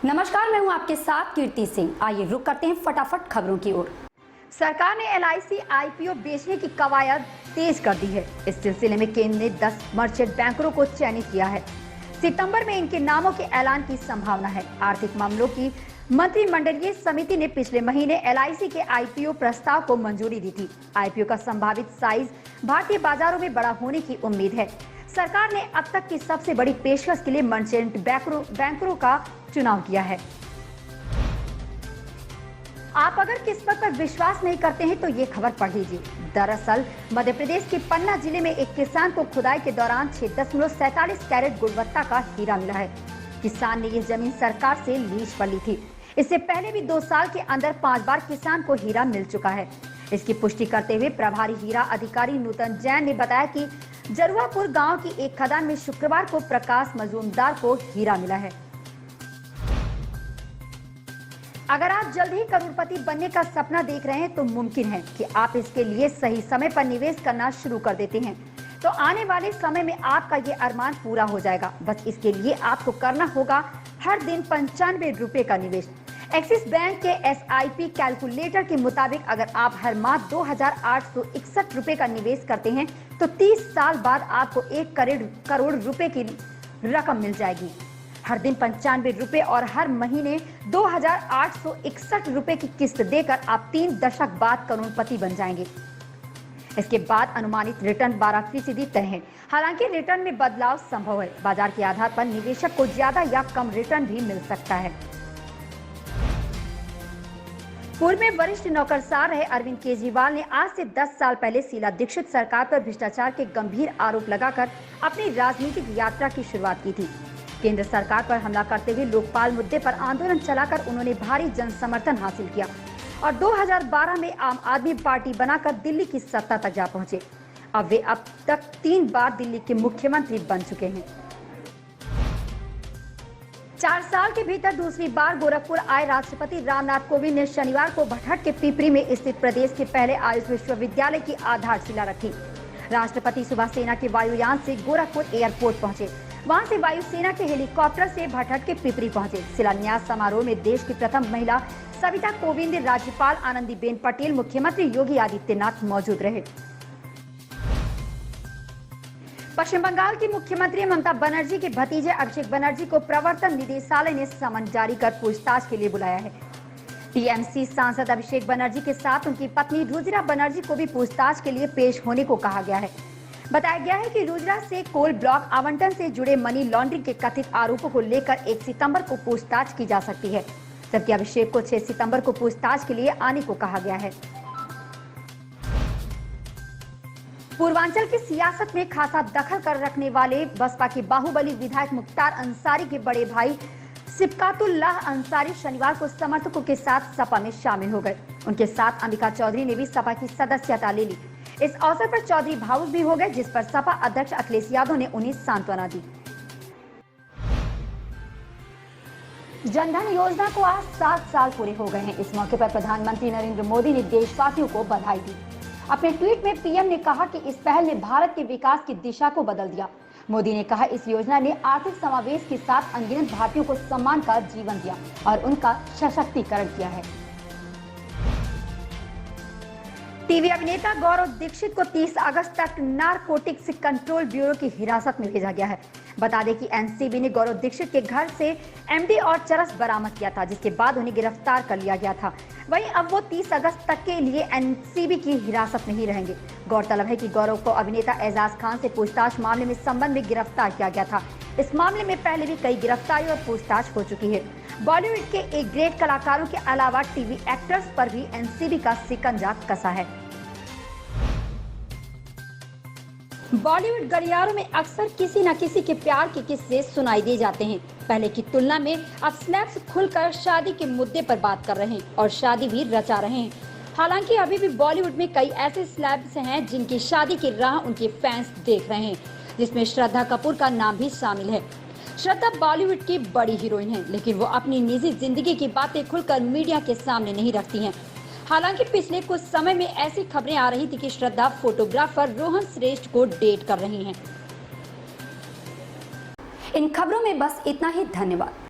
नमस्कार, मैं हूं आपके साथ कीर्ति सिंह। आइए रुक करते हैं फटाफट खबरों की ओर। सरकार ने LIC IPO बेचने की कवायद तेज कर दी है। इस सिलसिले में केंद्र ने 10 मर्चेंट बैंकरों को चयनित किया है। सितंबर में इनके नामों के ऐलान की संभावना है। आर्थिक मामलों की मंत्रिमंडलीय समिति ने पिछले महीने LIC के IPO प्रस्ताव को मंजूरी दी थी। IPO का संभावित साइज भारतीय बाजारों में बड़ा होने की उम्मीद है। सरकार ने अब तक की सबसे बड़ी पेशकश के लिए मर्चेंट बैंकरों का चुनाव किया है। आप अगर किस्मत पर विश्वास नहीं करते हैं तो ये खबर पढ़ लीजिए। दरअसल मध्य प्रदेश के पन्ना जिले में एक किसान को खुदाई के दौरान 6.47 कैरेट गुणवत्ता का हीरा मिला है। किसान ने ये जमीन सरकार से लीज पर ली थी। इससे पहले भी 2 साल के अंदर 5 बार किसान को हीरा मिल चुका है। इसकी पुष्टि करते हुए प्रभारी हीरा अधिकारी नूतन जैन ने बताया कि जरुआपुर गांव की एक खदान में शुक्रवार को प्रकाश मजूमदार को हीरा मिला है। अगर आप जल्द ही करोड़पति बनने का सपना देख रहे हैं तो मुमकिन है कि आप इसके लिए सही समय पर निवेश करना शुरू कर देते हैं तो आने वाले समय में आपका ये अरमान पूरा हो जाएगा। बस इसके लिए आपको करना होगा हर दिन 95 रुपए का निवेश। एक्सिस बैंक के SIP कैलकुलेटर के मुताबिक अगर आप हर माह 2,861 रुपए का निवेश करते हैं तो 30 साल बाद आपको 1 करोड़ रुपए की रकम मिल जाएगी। हर दिन 95 रुपए और हर महीने 2,861 रुपए की किस्त देकर आप 3 दशक बाद करोड़पति बन जाएंगे। इसके बाद अनुमानित रिटर्न 12% तय है। हालांकि रिटर्न में बदलाव संभव है। बाजार के आधार पर निवेशक को ज्यादा या कम रिटर्न भी मिल सकता है। पूर्व में वरिष्ठ नौकरशाह रहे अरविंद केजरीवाल ने आज से 10 साल पहले शीला दीक्षित सरकार पर भ्रष्टाचार के गंभीर आरोप लगाकर अपनी राजनीतिक यात्रा की शुरुआत की थी। केंद्र सरकार पर हमला करते हुए लोकपाल मुद्दे पर आंदोलन चलाकर उन्होंने भारी जन समर्थन हासिल किया और 2012 में आम आदमी पार्टी बनाकर दिल्ली की सत्ता तक जा पहुंचे। अब वे अब तक 3 बार दिल्ली के मुख्यमंत्री बन चुके हैं। 4 साल के भीतर दूसरी बार गोरखपुर आए राष्ट्रपति रामनाथ कोविंद ने शनिवार को भटहट के पिपरी में स्थित प्रदेश के पहले आयुष विश्वविद्यालय की आधारशिला रखी। राष्ट्रपति सुबह सेना के वायुयान से गोरखपुर एयरपोर्ट पहुंचे। वहां से वायुसेना के हेलीकॉप्टर से भटहट के पिपरी पहुंचे। शिलान्यास समारोह में देश की प्रथम महिला सविता कोविंद, राज्यपाल आनंदीबेन पटेल, मुख्यमंत्री योगी आदित्यनाथ मौजूद रहे। पश्चिम बंगाल की मुख्यमंत्री ममता बनर्जी के भतीजे अभिषेक बनर्जी को प्रवर्तन निदेशालय ने समन जारी कर पूछताछ के लिए बुलाया है। TMC सांसद अभिषेक बनर्जी के साथ उनकी पत्नी रुजिरा बनर्जी को भी पूछताछ के लिए पेश होने को कहा गया है। बताया गया है कि रुजिरा से कोल ब्लॉक आवंटन से जुड़े मनी लॉन्ड्रिंग के कथित आरोपों को लेकर 1 सितंबर को पूछताछ की जा सकती है, जबकि अभिषेक को 6 सितंबर को पूछताछ के लिए आने को कहा गया है। पूर्वांचल की सियासत में खासा दखल कर रखने वाले बसपा के बाहुबली विधायक मुख्तार अंसारी के बड़े भाई सिबकातुल्लाह अंसारी शनिवार को समर्थकों के साथ सपा में शामिल हो गए। उनके साथ अंबिका चौधरी ने भी सपा की सदस्यता ले ली। इस अवसर पर चौधरी भावुक भी हो गए, जिस पर सपा अध्यक्ष अखिलेश यादव ने उन्हें सांत्वना दी। जनधन योजना को आज 7 साल पूरे हो गए हैं। इस मौके पर प्रधानमंत्री नरेंद्र मोदी ने देशवासियों को बधाई दी। अपने ट्वीट में PM ने कहा कि इस पहल ने भारत के विकास की दिशा को बदल दिया। मोदी ने कहा, इस योजना ने आर्थिक समावेश के साथ अनगिनत भारतीयों को सम्मान का जीवन दिया और उनका सशक्तिकरण किया है। टीवी अभिनेता गौरव दीक्षित को 30 अगस्त तक नारकोटिक्स कंट्रोल ब्यूरो की हिरासत में भेजा गया है। बता दें कि NCB ने गौरव दीक्षित के घर से MD और चरस बरामद किया था, जिसके बाद उन्हें गिरफ्तार कर लिया गया था। वहीं अब वो 30 अगस्त तक के लिए NCB की हिरासत में ही रहेंगे। गौरतलब है कि गौरव को अभिनेता एजाज खान से पूछताछ मामले में संबंध में गिरफ्तार किया गया था। इस मामले में पहले भी कई गिरफ्तारी और पूछताछ हो चुकी है। बॉलीवुड के एक ग्रेट कलाकारों के अलावा टीवी एक्टर्स पर भी NCB का शिकंजा कसा है। बॉलीवुड गलियारों में अक्सर किसी न किसी के प्यार के किस्से सुनाई दे जाते हैं। पहले की तुलना में अब स्नैप्स खुलकर शादी के मुद्दे पर बात कर रहे हैं और शादी भी रचा रहे हैं। हालांकि अभी भी बॉलीवुड में कई ऐसे सेलेब्स हैं जिनकी शादी की राह उनके फैंस देख रहे हैं, जिसमें श्रद्धा कपूर का नाम भी शामिल है। श्रद्धा बॉलीवुड की बड़ी हीरोइन है, लेकिन वो अपनी निजी जिंदगी की बातें खुलकर मीडिया के सामने नहीं रखती हैं। हालांकि पिछले कुछ समय में ऐसी खबरें आ रही थी कि श्रद्धा फोटोग्राफर रोहन श्रेष्ठ को डेट कर रही हैं। इन खबरों में बस इतना ही। धन्यवाद।